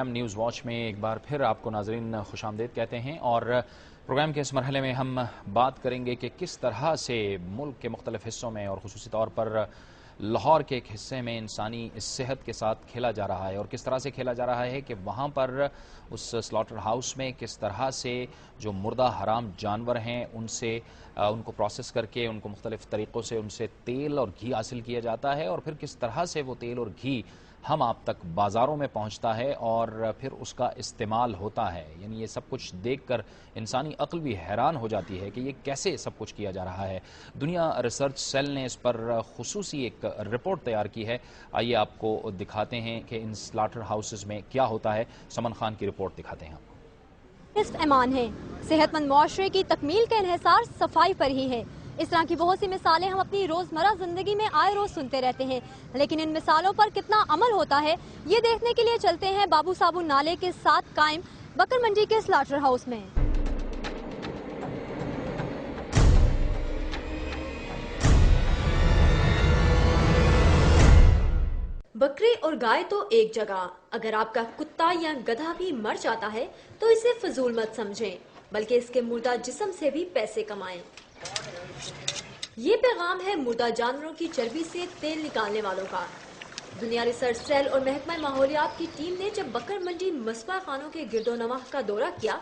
Programme news watch میں ایک بار پھر آپ کو ناظرین خوش آمدید کہتے ہیں، اور پروگرام کے اس مرحلے میں ہم بات کریں گے کہ کس طرح سے ملک کے مختلف حصوں میں اور خصوصی طور پر لاہور کے ایک حصے میں انسانی صحت کے ساتھ کھیلا جا رہا ہے، اور کس طرح سے کھیلا جا رہا ہے کہ وہاں پر اس سلاٹر ہاؤس میں کس طرح سے جو مردہ حرام جانور ہیں ان کو پروسیس کر کے ان کو مختلف طریقوں سے ان سے تیل اور گھی حاصل کیا جاتا ہے، اور پھر کس طرح سے وہ تیل اور گھی ہم آپ تک بازاروں میں پہنچتا ہے اور پھر اس کا استعمال ہوتا ہے۔ یعنی یہ سب کچھ دیکھ کر انسانی عقل بھی حیران ہو جاتی ہے کہ یہ کیسے سب کچھ کیا جا رہا ہے۔ دنیا ریسرچ سیل نے اس پر خصوصی ایک رپورٹ تیار کی ہے، آئیے آپ کو دکھاتے ہیں کہ ان سلاٹر ہاؤسز میں کیا ہوتا ہے۔ سمن خان کی رپورٹ دکھاتے ہیں۔ نصف ایمان ہے، صحت مند معاشرے کی تکمیل کا انحصار صفائی پر ہی ہے۔ اس طرح کی بہت سی مثالیں ہم اپنی روزمرہ زندگی میں آئے روز سنتے رہتے ہیں، لیکن ان مثالوں پر کتنا عمل ہوتا ہے یہ دیکھنے کے لیے چلتے ہیں بابو صابو نالے کے ساتھ قائم بکر منڈی کے سلاٹر ہاؤس میں۔ بکرے اور گائے تو ایک جگہ، اگر آپ کا کتا یا گدھا بھی مر جاتا ہے تو اسے فضول مت سمجھیں، بلکہ اس کے مردہ جسم سے بھی پیسے کمائیں۔ یہ پیغام ہے مردہ جانوروں کی چربی سے تیل نکالنے والوں کا۔ دنیا ریسرچ سیل اور محکمہ ماحولیات کی ٹیم نے جب بکر منڈی مصفا خانوں کے گرد و نواح کا دورہ کیا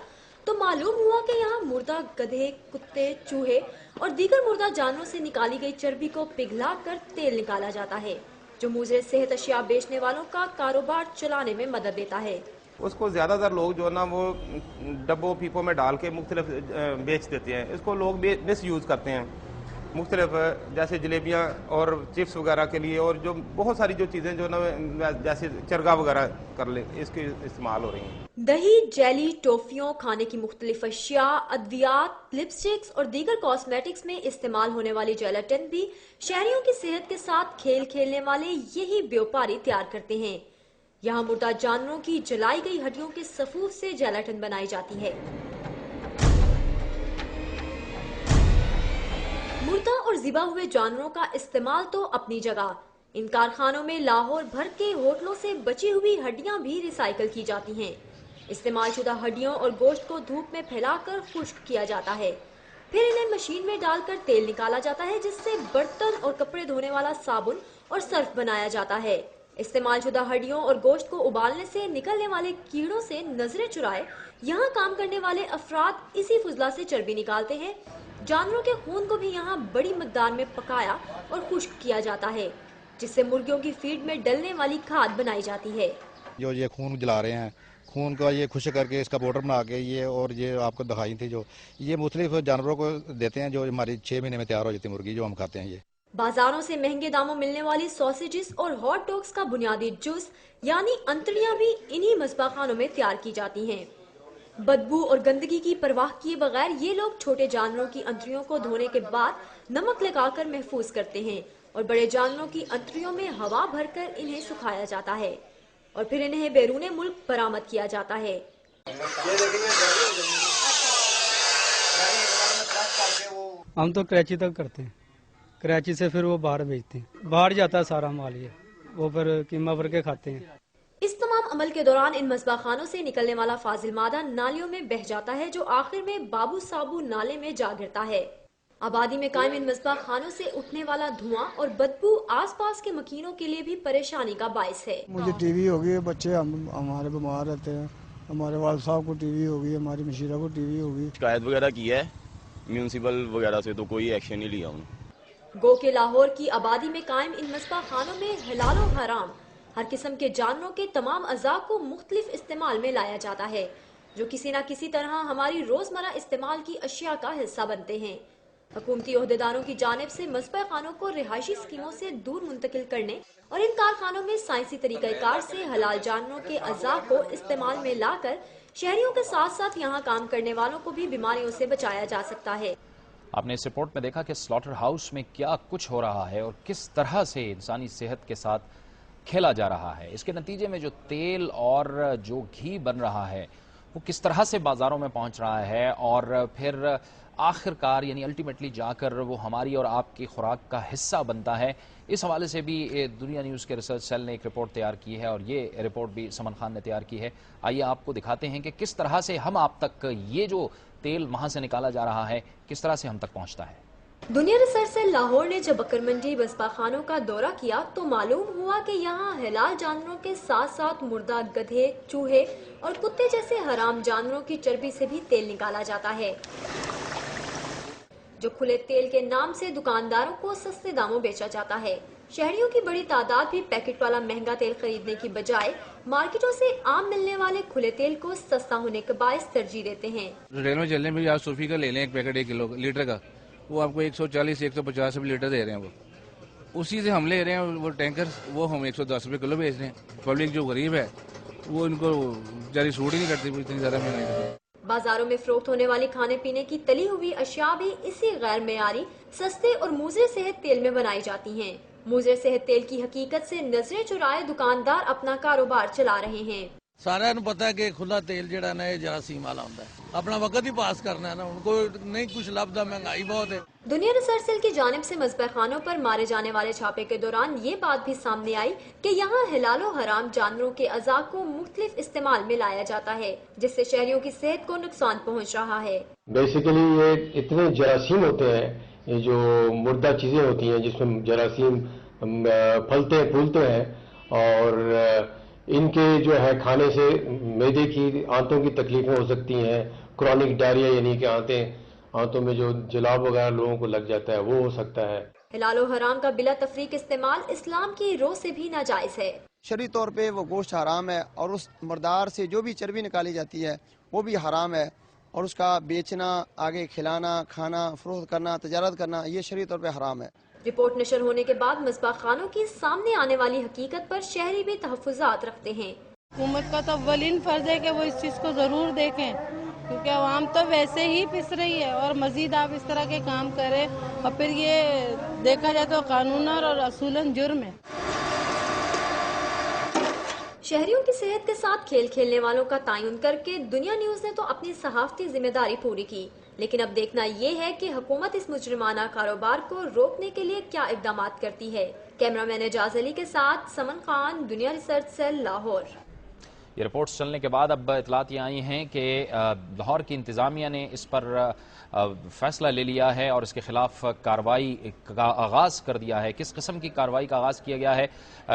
تو معلوم ہوا کہ یہاں مردہ گدھے، کتے، چوہے اور دیگر مردہ جانوروں سے نکالی گئی چربی کو پگھلا کر تیل نکالا جاتا ہے، جو مضر صحت اشیاء بیچنے والوں کا کاروبار چلانے میں مدد دیتا ہے۔ اس کو زیادہ تر لوگ جو نا وہ ڈبوں پیپوں میں ڈال کے مختلف بیچ دیتے ہیں، اس کو لوگ مس یوز کرتے ہیں مختلف، جیسے جلیبیاں اور چپس وغیرہ کے لیے، اور جو بہت ساری جو چیزیں جو نا جیسے چرگا وغیرہ کر لے اس کے استعمال ہو رہی ہیں۔ دہی، جیلی، ٹوفیوں، کھانے کی مختلف اشیاء، ادویات، لپسٹکس اور دیگر کاسمیٹکس میں استعمال ہونے والی جیلاٹن بھی شہریوں کی صحت کے ساتھ کھیل کھیلنے والے یہی بیوپاری تیار کرتے ہیں۔ یہاں مردہ جانوروں کی جلائی گئی ہڈیوں کے صفوف سے جیلاٹن بنائی جاتی ہے۔ مردہ اور ذبح ہوئے جانوروں کا استعمال تو اپنی جگہ، ان کارخانوں میں لاہور بھر کے ہوٹلوں سے بچی ہوئی ہڈیاں بھی ریسائیکل کی جاتی ہیں۔ استعمال شدہ ہڈیوں اور گوشت کو دھوپ میں پھیلا کر خشک کیا جاتا ہے، پھر انہیں مشین میں ڈال کر تیل نکالا جاتا ہے جس سے برتن اور کپڑے دھونے والا صابن اور سرف بنایا جاتا ہے۔ استعمال شدہ ہڈیوں اور گوشت کو ابالنے سے نکلنے والے کیڑوں سے نظریں چرائے یہاں کام کرنے والے افراد اسی فضلہ سے چربی نکالتے ہیں۔ جانوروں کے خون کو بھی یہاں بڑی مقدار میں پکایا اور خشک کیا جاتا ہے، جس سے مرغیوں کی فیڈ میں ڈلنے والی کھاد بنائی جاتی ہے۔ جو یہ خون جلا رہے ہیں، خون کا یہ خشک کر کے اس کا پاؤڈر بنا کے یہ، اور یہ آپ کو دکھائی تھی جو یہ مختلف جانوروں کو دیتے ہیں، جو ہماری 6 مہینے میں تیار ہو جاتی ہے مرغی جو ہم کھاتے ہیں۔ یہ بازاروں سے مہنگے داموں ملنے والی سوسیجز اور ہاٹ ڈاگز کا بنیادی جز یعنی انتڑیاں بھی انہی مذبح خانوں میں تیار کی جاتی ہیں۔ بدبو اور گندگی کی پرواہ کیے بغیر یہ لوگ چھوٹے جانوروں کی انتڑیوں کو دھونے کے بعد نمک لگا کر محفوظ کرتے ہیں، اور بڑے جانوروں کی انتڑیوں میں ہوا بھر کر انہیں سکھایا جاتا ہے، اور پھر انہیں بیرون ملک برآمد کیا جاتا ہے۔ ہم تو کراچی تک کرتے ہیں، کراچی سے پھر وہ باہر بھیجتے ہیں، باہر جاتا ہے سارا مال، یہ وہ پھر قیمہ بھر کے کھاتے ہیں۔ اس تمام عمل کے دوران ان مذبح خانوں سے نکلنے والا فاضل مادہ نالیوں میں بہہ جاتا ہے، جو آخر میں بابو صابو نالے میں جا گرتا ہے۔ آبادی میں قائم ان مذبح خانوں سے اٹھنے والا دھواں اور بدبو آس پاس کے مکینوں کے لیے بھی پریشانی کا باعث ہے۔ مجھے ٹی وی ہو گئی، بچے ہمارے بیمار رہتے ہیں، ہمارے والد صاحب کو ٹی وی ہو گئی، ہماری مشیرہ کو ٹی وی ہو گئی۔ شکایت وغیرہ کی ہے میونسپل وغیرہ سے، تو کوئی ایکشن نہیں لیا انہوں نے۔ گو کہ لاہور کی آبادی میں قائم ان مذبح خانوں میں حلال و حرام ہر قسم کے جانوروں کے تمام اعضاء کو مختلف استعمال میں لایا جاتا ہے، جو کسی نہ کسی طرح ہماری روزمرہ استعمال کی اشیاء کا حصہ بنتے ہیں۔ حکومتی عہدیداروں کی جانب سے مذبح خانوں کو رہائشی اسکیموں سے دور منتقل کرنے اور ان کارخانوں میں سائنسی طریقہ کار سے حلال جانوروں کے اعضاء کو استعمال میں لا کر شہریوں کے ساتھ ساتھ یہاں کام کرنے والوں کو بھی بیماریوں سے بچایا جا سکتا ہے۔ آپ نے اس رپورٹ میں دیکھا کہ سلاٹر ہاؤس میں کیا کچھ ہو رہا ہے اور کس طرح سے انسانی صحت کے ساتھ کھیلا جا رہا ہے۔ اس کے نتیجے میں جو تیل اور جو گھی بن رہا ہے وہ کس طرح سے بازاروں میں پہنچ رہا ہے، اور پھر آخر کار یعنی الٹیمیٹلی جا کر وہ ہماری اور آپ کی خوراک کا حصہ بنتا ہے. اس حوالے سے بھی دنیا نیوز کے ریسرچ سیل نے ایک رپورٹ تیار کی ہے اور یہ رپورٹ بھی سمن خان نے تیار کی ہے. آئیے آپ کو دکھاتے ہیں کہ کس طرح سے ہم آپ تک یہ جو تیل وہاں سے نکالا جا رہا ہے کس طرح سے ہم تک پہنچتا ہے. دنیا ریسرچ سیل لاہور نے جب بکر منڈی بسپا خانوں کا دورہ کیا تو معلوم ہوا کہ یہاں حلال جانوروں کے ساتھ ساتھ مردہ گدھے، چوہے اور کتے جیسے حرام جانوروں کی چربی سے بھی تیل نکالا جاتا ہے، جو کھلے تیل کے نام سے دکانداروں کو سستے داموں بیچا جاتا ہے. شہریوں کی بڑی تعداد بھی پیکٹ والا مہنگا تیل خریدنے کی بجائے مارکیٹوں سے عام ملنے والے کھلے تیل کو سستا ہونے کے باعث ترجیح دیتے ہیں. ریل میں چلنے میں آپ صوفی کا لے لیں ایک پیکٹ 1 کلو لیٹر کا، وہ آپ کو 140-150 روپے لیٹر دے رہے ہیں. وہ اسی سے ہم لے رہے ہیں، وہ ٹینکر وہ ہم 110 روپے کلو بیچ رہے ہیں. پبلک جو غریب ہے وہ ان کو جاری سوٹ ہی نہیں کرتی اتنی زیادہ مہنگائی. بازاروں میں فروخت ہونے والی کھانے پینے کی تلی ہوئی اشیاء بھی اسی غیر معیاری، سستے اور مضر صحت تیل میں بنائی جاتی ہیں. مضر صحت تیل کی حقیقت سے نظریں چرائے دکاندار اپنا کاروبار چلا رہے ہیں. سارا پتا ہے کہ کھلا تیل جڑا نا یہ جراثیم والا ہوتا ہے، اپنا وقت ہی پاس کرنا ہے نا، ان کو نہیں کچھ لبدا، مہنگائی بہت ہے. دنیا ریسرچ سیل کی جانب سے مذبح خانوں پر مارے جانے والے چھاپے کے دوران یہ بات بھی سامنے آئی کہ یہاں حلال و حرام جانوروں کے اعضاء کو مختلف استعمال میں لایا جاتا ہے، جس سے شہریوں کی صحت کو نقصان پہنچ رہا ہے. بیسیکلی یہ اتنے جراثیم ہوتے ہیں، یہ جو مردہ چیزیں ہوتی ہیں جس میں جراثیم پھلتے پھولتے ہیں، اور ان کے جو ہے کھانے سے معدے کی آنتوں کی تکلیفیں ہو سکتی ہیں. کرونک ڈائریا یعنی کہ آنتوں میں جو جلاب وغیرہ لوگوں کو لگ جاتا ہے وہ ہو سکتا ہے. حلال و حرام کا بلا تفریق استعمال اسلام کی روح سے بھی ناجائز ہے. شرعی طور پہ وہ گوشت حرام ہے، اور اس مردار سے جو بھی چربی نکالی جاتی ہے وہ بھی حرام ہے، اور اس کا بیچنا، آگے کھلانا، کھانا، فروخت کرنا، تجارت کرنا یہ شرعی طور پہ حرام ہے. رپورٹ نشر ہونے کے بعد مذبح خانوں کی سامنے آنے والی حقیقت پر شہری بھی تحفظات رکھتے ہیں. حکومت کا تو اولین فرض ہے کہ وہ اس چیز کو ضرور دیکھیں، کیونکہ عوام تو ویسے ہی پس رہی ہے، اور مزید آپ اس طرح کے کام کریں اور پھر یہ دیکھا جائے تو قانوناً اور اصولاً جرم ہے. شہریوں کی صحت کے ساتھ کھیل کھیلنے والوں کا تعین کر کے دنیا نیوز نے تو اپنی صحافتی ذمہ داری پوری کی، لیکن اب دیکھنا یہ ہے کہ حکومت اس مجرمانہ کاروبار کو روکنے کے لیے کیا اقدامات کرتی ہے. کیمرہ مین اعجاز علی کے ساتھ سمن خان، دنیا ریسرچ سیل، لاہور. یہ رپورٹس چلنے کے بعد اب اطلاعات یہ آئی ہیں کہ لاہور کی انتظامیہ نے اس پر فیصلہ لے لیا ہے اور اس کے خلاف کارروائی کا آغاز کر دیا ہے. کس قسم کی کارروائی کا آغاز کیا گیا ہے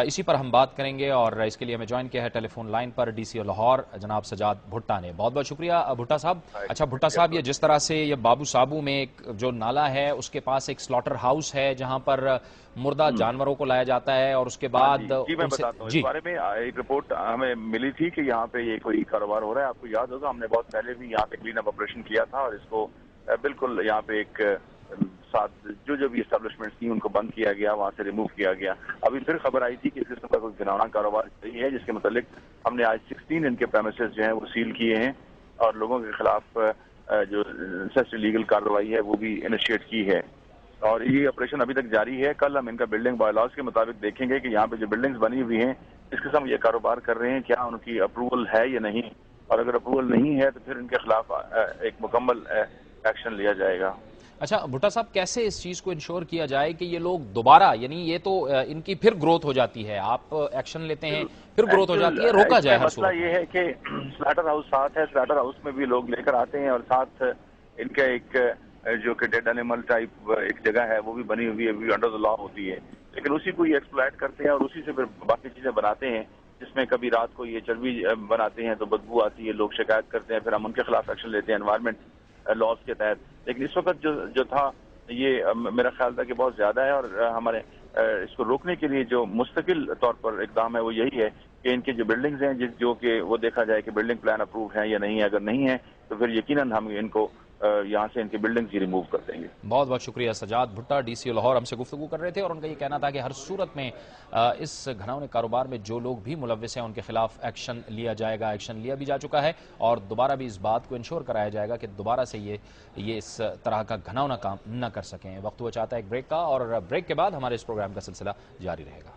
اسی پر ہم بات کریں گے، اور اس کے لیے ہمیں جوائن کیا ہے ٹیلی فون لائن پر ڈی سی او لاہور جناب سجاد بھٹا نے. بہت بہت شکریہ بھٹا صاحب. اچھا بھٹا صاحب، یہ جس طرح سے یہ بابو صابو میں ایک جو نالہ ہے اس کے پاس ایک سلاٹر ہاؤس ہے جہاں پر مردہ جانوروں کو لایا جاتا ہے، اور اس کے بعد جی میں بتاتا ہوں، اس بارے میں ایک رپورٹ ہمیں ملی تھی کہ یہاں پہ یہ کوئی کاروبار ہو رہا ہے. آپ کو یاد ہوگا ہم نے بہت پہلے بھی یہاں پہ کلین اپ آپریشن کیا تھا، اور اس کو بالکل یہاں پہ ایک ساتھ جو بھی اسٹیبلشمنٹ تھی ان کو بند کیا گیا، وہاں سے ریموو کیا گیا. ابھی پھر خبر آئی تھی کہ اس قسم کا کوئی گھناؤنا کاروبار صحیح ہے، جس کے متعلق ہم نے آج 16 ان کے پریمیسز جو ہیں وہ سیل کیے ہیں، اور لوگوں کے خلاف جو لیگل کارروائی ہے وہ بھی انیشیٹ کی ہے. اور یہ آپریشن ابھی تک جاری ہے. کل ہم ان کا بلڈنگ بائی لاز کے مطابق دیکھیں گے کہ یہاں پہ جو بلڈنگز بنی ہوئی ہیں اس قسم یہ کاروبار کر رہے ہیں کیا ان کی اپروول ہے یا نہیں، اور اگر اپروول نہیں ہے تو پھر ان کے خلاف ایک مکمل ایکشن لیا جائے گا. اچھا بھٹا صاحب، کیسے اس چیز کو انشور کیا جائے کہ یہ لوگ دوبارہ، یعنی یہ تو ان کی پھر گروتھ ہو جاتی ہے، آپ ایکشن لیتے ہیں پھر گروتھ ہو جاتی ہے، روکا جائے ہر صورت؟ مسئلہ یہ ہے کہ سلاٹر ہاؤس ساتھ ہے، سلاٹر ہاؤس میں بھی لوگ لے کر آتے ہیں، اور ساتھ ان کا ایک جو کہ ڈیڈ اینیمل ٹائپ ایک جگہ ہے وہ بھی بنی ہوئی ہے، بھی انڈر دا لا ہوتی ہے، لیکن اسی کو یہ ایکسپلائٹ کرتے ہیں اور اسی سے پھر باقی چیزیں بناتے ہیں، جس میں کبھی رات کو یہ چربی بناتے ہیں تو بدبو آتی ہے، لوگ شکایت کرتے ہیں، پھر ہم ان کے خلاف ایکشن لیتے ہیں انوائرمنٹ لاز کے تحت. لیکن اس وقت جو تھا یہ میرا خیال تھا کہ بہت زیادہ ہے، اور ہمارے اس کو روکنے کے لیے جو مستقل طور پر اقدام ہے وہ یہی ہے کہ ان کی جو بلڈنگز ہیں جو کہ وہ دیکھا جائے کہ بلڈنگ پلان اپروو ہے یا نہیں ہے. اگر نہیں ہے تو پھر یقیناً ہم ان کو یہاں سے ان کی بلڈنگز ہی ریموو کر دیں گے. بہت بہت شکریہ. سجاد بھٹا ڈی سی او لاہور ہم سے گفتگو کر رہے تھے، اور ان کا یہ کہنا تھا کہ ہر صورت میں اس گھناؤنے کاروبار میں جو لوگ بھی ملوث ہیں ان کے خلاف ایکشن لیا جائے گا، ایکشن لیا بھی جا چکا ہے، اور دوبارہ بھی اس بات کو انشور کرایا جائے گا کہ دوبارہ سے یہ اس طرح کا گھناؤنا کام نہ کر سکیں. وقت ہوا چاہتا ہے ایک بریک کا، اور بریک کے بعد ہمارے اس پروگرام کا سلسلہ جاری رہے گا.